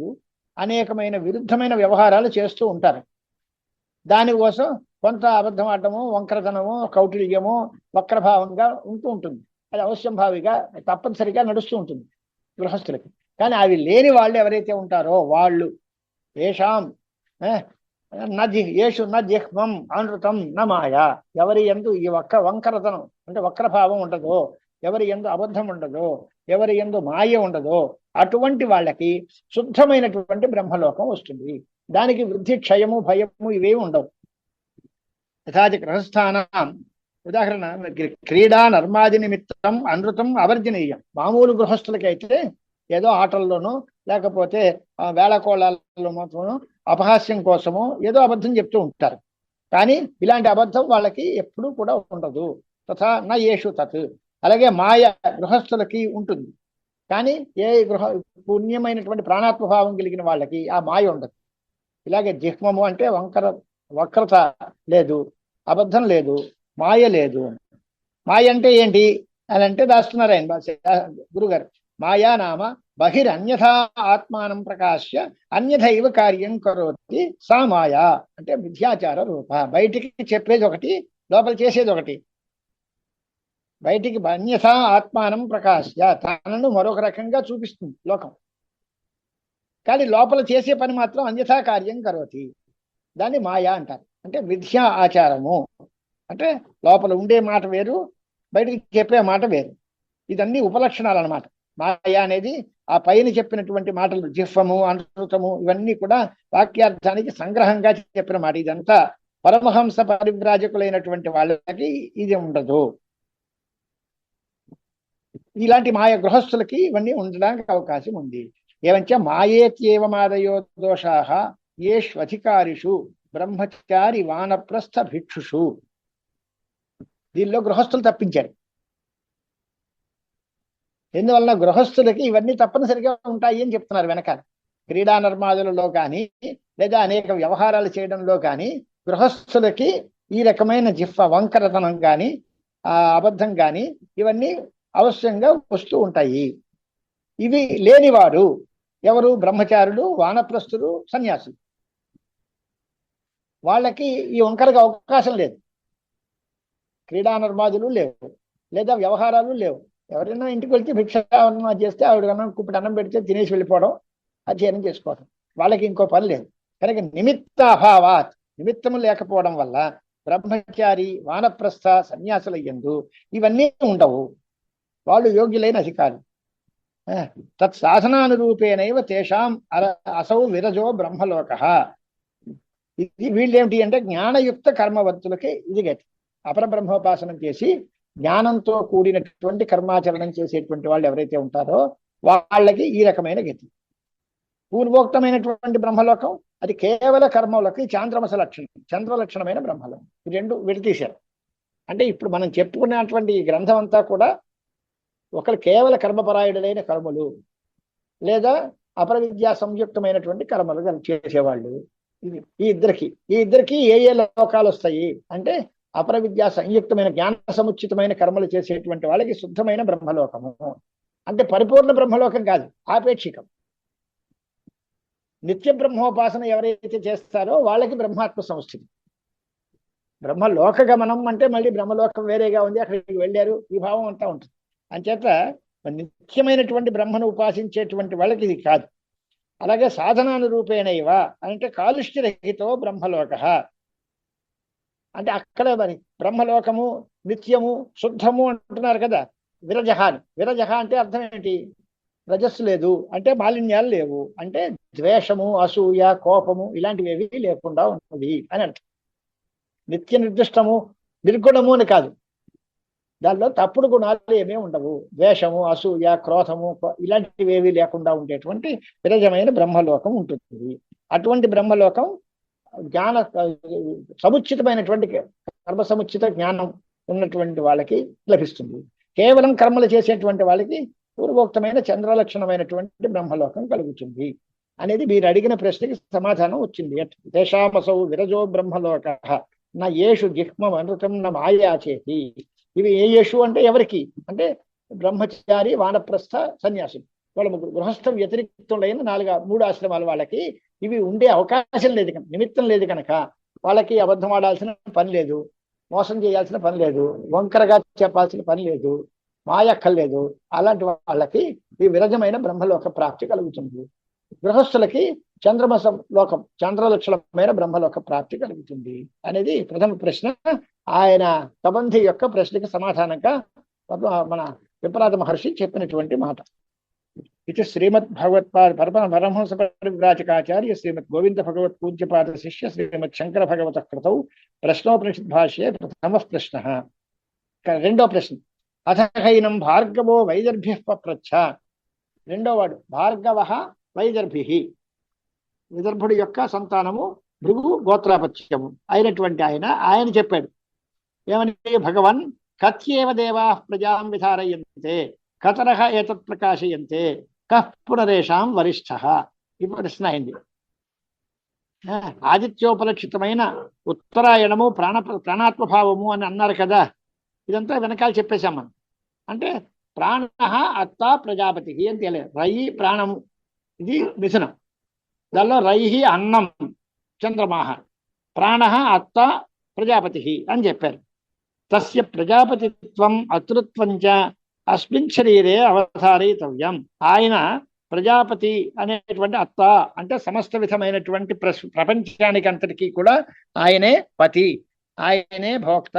అనేకమైన విరుద్ధమైన వ్యవహారాలు చేస్తూ ఉంటారు. దానికోసం కొంత అబద్ధం ఆడటము, వంకరతనము, కౌటిల్యము, వక్రభావంగా ఉంటూ ఉంటుంది. అది అవశ్యం భావిగా తప్పనిసరిగా నడుస్తూ ఉంటుంది గృహస్థులకి. కానీ అవి లేని వాళ్ళు ఎవరైతే ఉంటారో వాళ్ళు ఏషాం ఏషు న జిహ్మం అనృతం న మాయా, ఎవరి యందు ఈ వంకరతనం అంటే వక్రభావం ఉండదో, ఎవరి యందు అబద్ధం ఉండదో, ఎవరి యందు మాయ ఉండదో అటువంటి వాళ్ళకి శుద్ధమైనటువంటి బ్రహ్మలోకం వస్తుంది. దానికి వృద్ధి క్షయము భయము ఇవేమి ఉండవు. యథాది గృహస్థానం ఉదాహరణ క్రీడా నర్మాది నిమిత్తం అనృతం అవర్జనీయం. మామూలు గృహస్థులకైతే ఏదో ఆటల్లోనూ లేకపోతే వేళకోళాలలో మాత్రము అపహాస్యం కోసము ఏదో అబద్ధం చెప్తూ ఉంటారు. కానీ ఇలాంటి అబద్ధం వాళ్ళకి ఎప్పుడూ కూడా ఉండదు. తథా నా యేషు తత్. అలాగే మాయ గృహస్థులకి ఉంటుంది, కానీ ఏ పుణ్యమైనటువంటి ప్రాణాత్మభావం కలిగిన వాళ్ళకి ఆ మాయ ఉండదు. ఇలాగే జిహ్మము అంటే వక్రత లేదు, అబద్ధం లేదు, మాయ లేదు. మాయ అంటే ఏంటి అని అంటే దాస్తున్నారు ఆయన గురుగారు. మాయా నామ బహిరన్యథా ఆత్మానం ప్రకాశ్య అన్యథైవ కార్యం కరోతి సా మాయా, అంటే మిథ్యాచార రూప. బయటికి చెప్పేది ఒకటి, లోపల చేసేది ఒకటి. బయటికి అన్యథా ఆత్మానం ప్రకాశ్య, తనను మరొక రకంగా చూపిస్తుంది లోకం. కానీ లోపల చేసే పని మాత్రం అన్యథా కార్యం కరోతి. దాన్ని మాయా అంటారు. అంటే మిథ్యా ఆచారము. అంటే లోపల ఉండే మాట వేరు, బయటికి చెప్పే మాట వేరు. ఇదన్నీ ఉపలక్షణాలు అన్నమాట. మాయా అనేది ఆ పైన చెప్పినటువంటి మాటలు, జిహ్వము, అనుసృతము, ఇవన్నీ కూడా వాక్యార్థానికి సంగ్రహంగా చెప్పిన మాట. ఇదంతా పరమహంస పరివ్రాజకులైనటువంటి వాళ్ళకి ఇది ఉండదు. ఇలాంటి మాయ గృహస్థులకి ఇవన్నీ ఉండడానికి అవకాశం ఉంది. ఏమంటే మాయేత్యేవమాదయో దోషాః యేష్వధికారిషు బ్రహ్మచారి వానప్రస్థ భిక్షుషు. దీనిలో గృహస్థులు తప్పించారు. ఎందువల్ల గృహస్థులకి ఇవన్నీ తప్పనిసరిగా ఉంటాయి అని చెప్తున్నారు వెనకాల. క్రీడా నిర్మాదులలో కానీ లేదా అనేక వ్యవహారాలు చేయడంలో కానీ గృహస్థులకి ఈ రకమైన జిహ్వ వంకరతనం కానీ అబద్ధం కానీ ఇవన్నీ అవశ్యంగా వస్తూ ఉంటాయి. ఇవి లేనివాడు ఎవరు? బ్రహ్మచారులు, వానప్రస్థులు, సన్యాసులు. వాళ్ళకి ఈ వంకరగా అవకాశం లేదు. క్రీడా నిర్మాదులు లేవు, లేదా వ్యవహారాలు లేవు. ఎవరైనా ఇంటికి వెళ్తే భిక్ష చేస్తే ఆవిడ అన్నం కుప్పటి అన్నం పెడితే తినేసి వెళ్ళిపోవడం, అధ్యయనం చేసుకోవడం, వాళ్ళకి ఇంకో పని లేదు. కనుక నిమిత్త అభావాత్, నిమిత్తము లేకపోవడం వల్ల బ్రహ్మచారి, వానప్రస్థ, సన్యాసుల యందు ఇవన్నీ ఉండవు. వాళ్ళు యోగ్యులైన అధికారులు. తత్సాధనానురూపేణైవ తేషాం అసౌ విరజో బ్రహ్మలోక. ఇది వీళ్ళేమిటి అంటే జ్ఞానయుక్త కర్మవంతులకి ఇది గతి. అపరబ్రహ్మోపాసనం చేసి జ్ఞానంతో కూడినటువంటి కర్మాచరణం చేసేటువంటి వాళ్ళు ఎవరైతే ఉంటారో వాళ్ళకి ఈ రకమైన గతి. పూర్వోక్తమైనటువంటి బ్రహ్మలోకం అది కేవల కర్మలకి చాంద్రమస లక్షణం, చంద్రలక్షణమైన బ్రహ్మలోకం. ఈ రెండు విడతీశారు. అంటే ఇప్పుడు మనం చెప్పుకున్నటువంటి ఈ గ్రంథం అంతా కూడా ఒకరు కేవల కర్మపరాయుడులైన కర్మలు, లేదా అపర విద్యా సంయుక్తమైనటువంటి కర్మలు చేసేవాళ్ళు. ఈ ఇద్దరికి ఏ లోకాలు వస్తాయి అంటే అపర విద్యా సంయుక్తమైన జ్ఞాన సముచితమైన కర్మలు చేసేటువంటి వాళ్ళకి శుద్ధమైన బ్రహ్మలోకము. అంటే పరిపూర్ణ బ్రహ్మలోకం కాదు, ఆపేక్షికం. నిత్య బ్రహ్మోపాసన ఎవరైతే చేస్తారో వాళ్ళకి బ్రహ్మాత్మ సంస్థితి. బ్రహ్మలోక గమనం అంటే మళ్ళీ బ్రహ్మలోకం వేరేగా ఉంది, అక్కడికి వెళ్ళారు, ఈ భావం అంతా ఉంటుంది. అంచేత నిత్యమైనటువంటి బ్రహ్మను ఉపాసించేటువంటి వాళ్ళకి ఇది కాదు. అలాగే సాధనానురూపేణైవ అంటే కాలుష్యరహితో బ్రహ్మలోక అంటే అక్కడ మరి బ్రహ్మలోకము నిత్యము శుద్ధము అంటున్నారు కదా. విరజహ అంటే అర్థం ఏంటి? రజస్సు లేదు అంటే మాలిన్యాలు లేవు అంటే ద్వేషము, అసూయ, కోపము ఇలాంటివి ఏవి లేకుండా ఉన్నది అని అంట. నిత్య నిర్దిష్టము నిర్గుణము అని కాదు, దానిలో తప్పుడు గుణాలు ఏమీ ఉండవు. ద్వేషము, అసూయ, క్రోధము ఇలాంటివి ఏవి లేకుండా ఉండేటువంటి విరజమైన బ్రహ్మలోకం ఉంటుంది. అటువంటి బ్రహ్మలోకం జ్ఞాన సముచితమైనటువంటి కర్మ సముచిత జ్ఞానం ఉన్నటువంటి వాళ్ళకి లభిస్తుంది. కేవలం కర్మలు చేసేటువంటి వాళ్ళకి పూర్వోక్తమైన చంద్రలక్షణమైనటువంటి బ్రహ్మలోకం కలుగుతుంది అనేది మీరు అడిగిన ప్రశ్నకి సమాధానం వచ్చింది. తేషామసౌ విరజో బ్రహ్మలోక నా యేషు జిహ్మం అనృతం నా మాయాచేతి. ఇవి ఏ యేషు అంటే ఎవరికి అంటే బ్రహ్మచారి, వానప్రస్థ, సన్యాసులు. వాళ్ళ ముగ్గురు. గృహస్థ వ్యతిరిక్తులైన మూడు ఆశ్రమాల వాళ్ళకి ఇవి ఉండే అవకాశం లేదు కనుక, నిమిత్తం లేదు కనుక వాళ్ళకి అబద్ధం ఆడాల్సిన పని లేదు, మోసం చేయాల్సిన పని లేదు, వంకరగా చెప్పాల్సిన పని లేదు, మాయక్కర్లేదు. అలాంటి వాళ్ళకి ఈ విరజమైన బ్రహ్మలోక ప్రాప్తి కలుగుతుంది. గృహస్థులకి చంద్రమస లోకం, చంద్రలక్షణమైన బ్రహ్మలోక ప్రాప్తి కలుగుతుంది అనేది ప్రథమ ప్రశ్న. ఆయన కబంధి యొక్క ప్రశ్నకి సమాధానంగా మన విప్రాత మహర్షి చెప్పినటువంటి మాట. ఇది శ్రీమద్ భగవత్పాద పరమహంస పరివ్రాజకాచార్య శ్రీమద్ గోవింద భగవత్ పూజ్యపాద శిష్య శ్రీమద్ శంకర భగవత కృతౌ ప్రశ్నోపనిషద్ భాష్యే ప్రథమ ప్రశ్న. రెండో ప్రశ్న. అథహైనం భార్గవో వైదర్భ్య పప్రచ్ఛ. రెండో వాడు భార్గవ వైదర్భి, విదర్భుడి యొక్క సంతానము భృగు గోత్రాపత్యము అయినటువంటి ఆయన చెప్పాడు ఏమని? భగవన్ కత్యేవ దేవా ప్రజాం విధారయంతే కతరః ఏతత్ ప్రకాశయంతే కః పునరేషాం వరిష్ఠః. ఈ ప్రశ్న అయింది. ఆదిత్యోపలక్షితమైన ఉత్తరాయణము ప్రాణాత్మభావము అని అన్నారు కదా. ఇదంతా వెనకాల చెప్పేశాం మనం. అంటే ప్రాణ అత్త ప్రజాపతి అని తెలియదు. రయి ప్రాణము, ఇది మిథునం. దానిలో రయి అన్నం చంద్రమాహ, ప్రాణ అత్త ప్రజాపతి అని చెప్పారు. తస్య ప్రజాపతిత్వం అతృత్వం చ అస్మిన్ శరీరే అవధారయితవ్యం. ఆయన ప్రజాపతి అనేటువంటి అత్త అంటే సమస్త విధమైనటువంటి ప్రపంచానికి అంతటికీ కూడా ఆయనే పతి, ఆయనే భోక్త,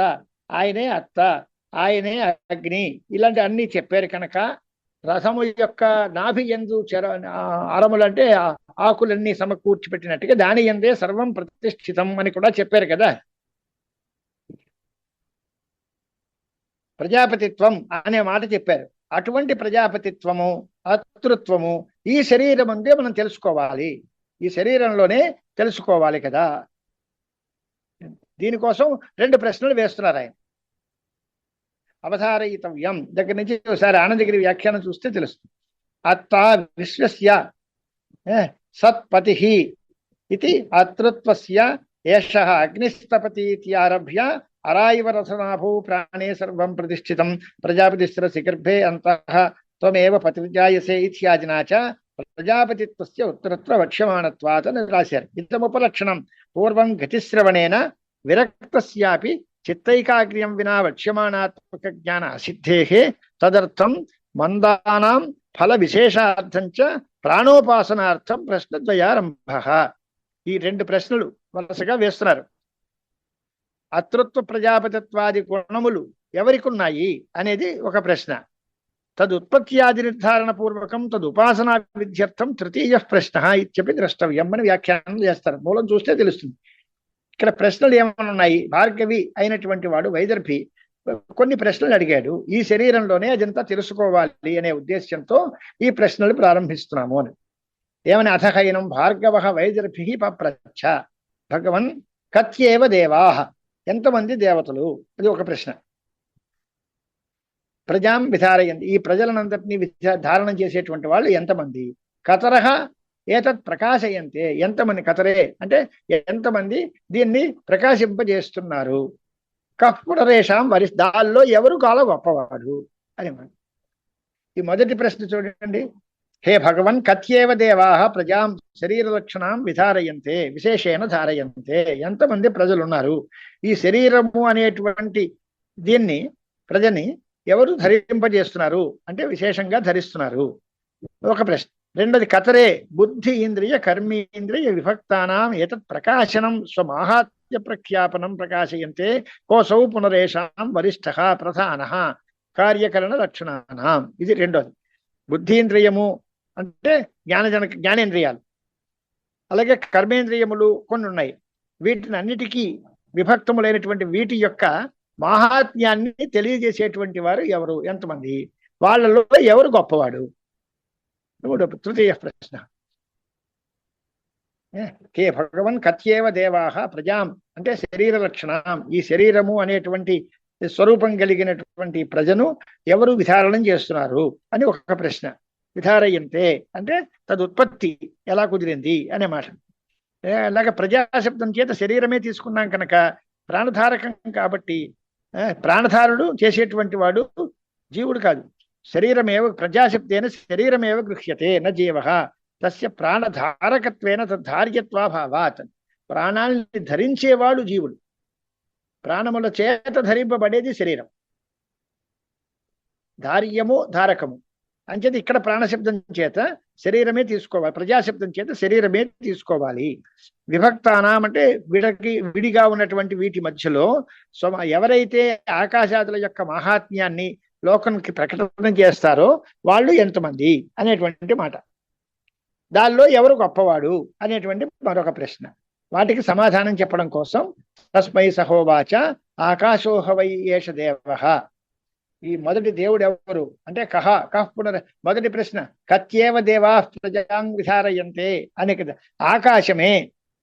ఆయనే అత్త, ఆయనే అగ్ని, ఇలాంటి అన్ని చెప్పారు కనుక రథము యొక్క నాభి యందు అరములు అంటే ఆకులన్నీ సమకూర్చిపెట్టినట్టుగా దాని యందే సర్వం ప్రతిష్ఠితం అని కూడా చెప్పారు కదా. ప్రజాపతిత్వం అనే మాట చెప్పారు. అటువంటి ప్రజాపతిత్వము అతృత్వము ఈ శరీరం అందే మనం తెలుసుకోవాలి, ఈ శరీరంలోనే తెలుసుకోవాలి కదా. దీనికోసం రెండు ప్రశ్నలు వేస్తున్నారు ఆయన. అవధారయితవ్యం దగ్గర నుంచి ఒకసారి ఆనందగిరి వ్యాఖ్యానం చూస్తే తెలుస్తుంది. అత్త విశ్వస్య సత్పతి ఇది అతృత్వస్య ఏషః అగ్నిస్తపతి ఆరభ్య అరాయివ రథనాభూ ప్రాణే సర్వం ప్రతిష్ఠితం ప్రజాపతిస్రసి గర్భే అంతః త్వమేవ పతిర్జాయసే ఇత్యాదినా చ ప్రజాపతిత్వస్య ఉత్తరత్ర వక్ష్యమాణత్వాత్ అని రాశారు. ఇదముపలక్షణం పూర్వం గతిశ్రవణేన విరక్తస్యాపి చిత్తైకాగ్ర్యం వినా వక్ష్యమాణాత్మక జ్ఞాన అసిద్ధేః తదర్థం మందానాం ఫల విశేషార్థం చ ప్రాణోపాసనార్థం ప్రశ్నద్వయారంభః. ఈ రెండు ప్రశ్నలు వరుసగా వేస్తున్నారు. అతృత్వ ప్రజాపతిత్వాది గుణములు ఎవరికి ఉన్నాయి అనేది ఒక ప్రశ్న. తదుత్పత్యాది నిర్ధారణ పూర్వకం తదుపాసనా విద్యర్థం తృతీయ ప్రశ్న ఇత్యపి ద్రష్టవ్యం అని వ్యాఖ్యానం చేస్తారు. మూలం చూస్తే తెలుస్తుంది. ఇక్కడ ప్రశ్నలు ఏమైనా ఉన్నాయి. భార్గవి అయినటువంటి వాడు వైదర్భి కొన్ని ప్రశ్నలు అడిగాడు. ఈ శరీరంలోనే అదంతా తెలుసుకోవాలి అనే ఉద్దేశ్యంతో ఈ ప్రశ్నలు ప్రారంభిస్తున్నాము అని. ఏమని అథహైనం భార్గవ వైదర్భి పప్రచ్ఛ భగవన్ కత్యేవ దేవాః, ఎంతమంది దేవతలు, అది ఒక ప్రశ్న. ప్రజాం విధారయంతి, ఈ ప్రజలనంతటినీ ధారణం చేసేటువంటి వాళ్ళు ఎంతమంది. కతరహ ఏతత్ ప్రకాశయంతే, ఎంతమంది కతరే అంటే ఎంతమంది దీన్ని ప్రకాశింపజేస్తున్నారు. కఃపునరేషాం దాల్లో ఎవరు కాల గొప్పవాడు అని. ఈ మొదటి ప్రశ్న చూడండి. హే భగవన్ కత్యేవ దేవాః ప్రజాం శరీర లక్షణాం విధారయంతే విశేషేణ ధారయంతే, ఎంతమంది ప్రజలు ఉన్నారు, ఈ శరీరము అనేటువంటి దీన్ని ప్రజని ఎవరు ధరింపజేస్తున్నారు అంటే విశేషంగా ధరిస్తున్నారు, ఒక ప్రశ్న. రెండోది కతరే బుద్ధి ఇంద్రియ కర్మేంద్రియ విభక్తానాం ఏతత్ ప్రకాశనం స్వమాహాత్మ్య ప్రఖ్యాపనం ప్రకాశయంతే కోసౌ పునరేషాం వరిష్ఠః ప్రధానః కార్యకరణ లక్షణానాం. ఇది రెండోది. బుద్ధీంద్రియము అంటే జ్ఞానేంద్రియాలు, అలాగే కర్మేంద్రియములు కొన్ని ఉన్నాయి. వీటిని అన్నిటికీ విభక్తములైనటువంటి వీటి యొక్క మాహాత్మ్యాన్ని తెలియజేసేటువంటి వారు ఎవరు, ఎంతమంది, వాళ్ళలో ఎవరు గొప్పవాడు. తృతీయ ప్రశ్న. కే భగవన్ కత్యేవ దేవాః ప్రజాం అంటే శరీర లక్షణం, ఈ శరీరము అనేటువంటి స్వరూపం కలిగినటువంటి ప్రజను ఎవరు విధారణం చేస్తున్నారు అని ఒక ప్రశ్న. విధారయంతే అంటే తదుత్పత్తి ఎలా కుదిరింది అనే మాట. అలాగే ప్రజాశబ్దం చేత శరీరమే తీసుకున్నాం కనుక ప్రాణధారకం కాబట్టి ప్రాణధారుడు చేసేటువంటి వాడు జీవుడు కాదు. శరీరమేవ ప్రజాశబ్దేన శరీరమేవ గృహ్యతే న జీవః తస్య ప్రాణధారకత్వేన తద్ధార్యత్వాభావాత్. ప్రాణాన్ని ధరించేవాడు జీవుడు, ప్రాణముల చేత ధరింపబడేది శరీరం. ధార్యము ధారకము అంచేది ఇక్కడ ప్రాణశబ్దం చేత శరీరమే తీసుకోవాలి, ప్రజాశబ్దం చేత శరీరమే తీసుకోవాలి. విభక్తానాం అంటే విడిగా ఉన్నటువంటి వీటి మధ్యలో ఎవరైతే ఆకాశాదుల యొక్క మహాత్మ్యాన్ని లోకానికి ప్రకటన చేస్తారో వాళ్ళు ఎంతమంది అనేటువంటి మాట. దానిలో ఎవరు గొప్పవాడు అనేటువంటి మరొక ప్రశ్న. వాటికి సమాధానం చెప్పడం కోసం తస్మై సహోవాచ ఆకాశోహ వై ఏష దేవః. ఈ మొదటి దేవుడు ఎవరు అంటే మొదటి ప్రశ్న కత్యేవ దేవాః ప్రజాం విధారయంతే అనే కదా. ఆకాశమే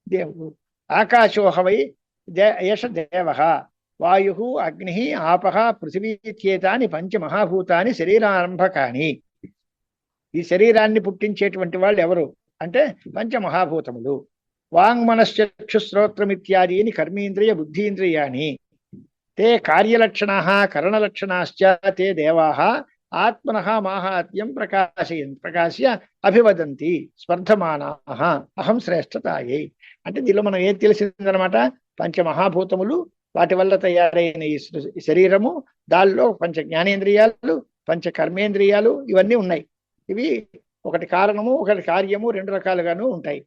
దేవుడు. ఆకాశోహ వై ఏష దేవః వాయు అగ్ని ఆపః పృథివీ ఇత్యేతాని పంచమహాభూతాని శరీరారంభకాని. ఈ శరీరాన్ని పుట్టించేటువంటి వాళ్ళు ఎవరు అంటే పంచమహాభూతములు. వాంగ్మనశ్చక్షుశ్రోత్రమిత్యాదీని కర్మేంద్రియ బుద్ధీంద్రియాణి తే కార్యలక్షణాః కరణలక్షణాశ్చ తే దేవాః ఆత్మనః మాహాత్మ్యం ప్రకాశ్య అభివదంతి స్పర్ధమానాః అహం శ్రేష్ఠతాయై. అంటే దీనిలో మనం ఏం తెలిసిందనమాట, పంచమహాభూతములు వాటి వల్ల తయారైన ఈ శరీరము, దానిలో పంచ జ్ఞానేంద్రియాలు, పంచ కర్మేంద్రియాలు ఇవన్నీ ఉన్నాయి. ఇవి ఒకటి కారణము, ఒకటి కార్యము, రెండు రకాలుగాను ఉంటాయి.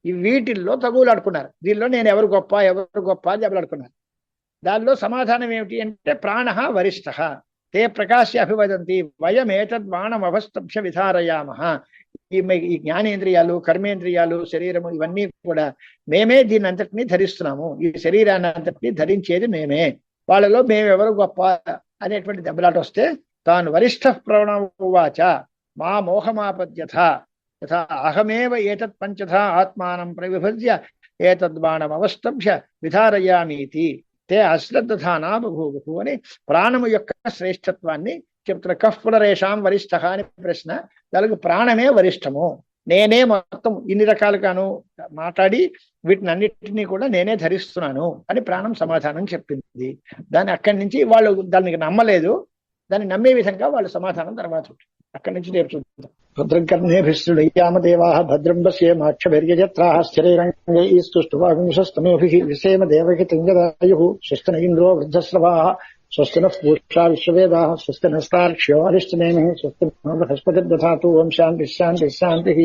ఈ వీటిల్లో తగులాడుకున్నారు. దీనిలో నేను ఎవరు గొప్ప అని దెబ్బలాడుకున్నారు. దానిలో సమాధానం ఏమిటి అంటే ప్రాణ వరిష్ఠ తే ప్రకాశ్య అభివదంతి వయం ఏతద్ బాణమవస్తభ్య విధారయామ. ఈ జ్ఞానేంద్రియాలు, కర్మేంద్రియాలు, శరీరము ఇవన్నీ కూడా మేమే దీని అంతటినీ ధరిస్తున్నాము. ఈ శరీరాన్ని అంతటినీ ధరించేది మేమే. వాళ్ళలో మేమెవరు గొప్ప అనేటువంటి దెబ్బలాట వస్తే తాను వరిష్ఠ ప్రణవాచ మా మోహమాపద్యథ యథా అహమేవ ఏతత్ పంచథా ఆత్మానం ప్రవిభజ్య ఏతద్బాణమవస్తభ్య విధారయామీతి తే అశ్రద్ధానా బభూవు అని ప్రాణము యొక్క శ్రేష్టత్వాన్ని చెప్తున్న. కః పునరేషాం వరిష్ఠ అని ప్రశ్న. దానికి ప్రాణమే వరిష్టము, నేనే మొత్తం ఇన్ని రకాలుగాను మాట్లాడి వీటిని అన్నిటినీ కూడా నేనే ధరిస్తున్నాను అని ప్రాణం సమాధానం చెప్పింది. దాన్ని అక్కడి నుంచి వాళ్ళు దానికి నమ్మలేదు. దాన్ని నమ్మే విధంగా వాళ్ళు సమాధానం తర్వాత అక్కడి నుంచి నేర్చుకుంటాం. భద్రం కర్ణేభిశ్రుడయ్యామ దేవాః భద్రం పశ్యేమాక్షభిర్యజత్రాః స్థిరైరంగైస్తుష్టువాగుంసస్తనూభిః విసేమ దేవహితం యదాయుః స్వస్తిన ఇంద్రో వృద్ధశ్రవాः స్వస్తి నః పూషా విశ్వవేదాः స్వస్తి నస్తార్క్ష్యో అరిష్టనేమిః స్వస్తి బృహస్పతిర్దధాతు ఓం శాంతిః శాంతిః శాంతిః.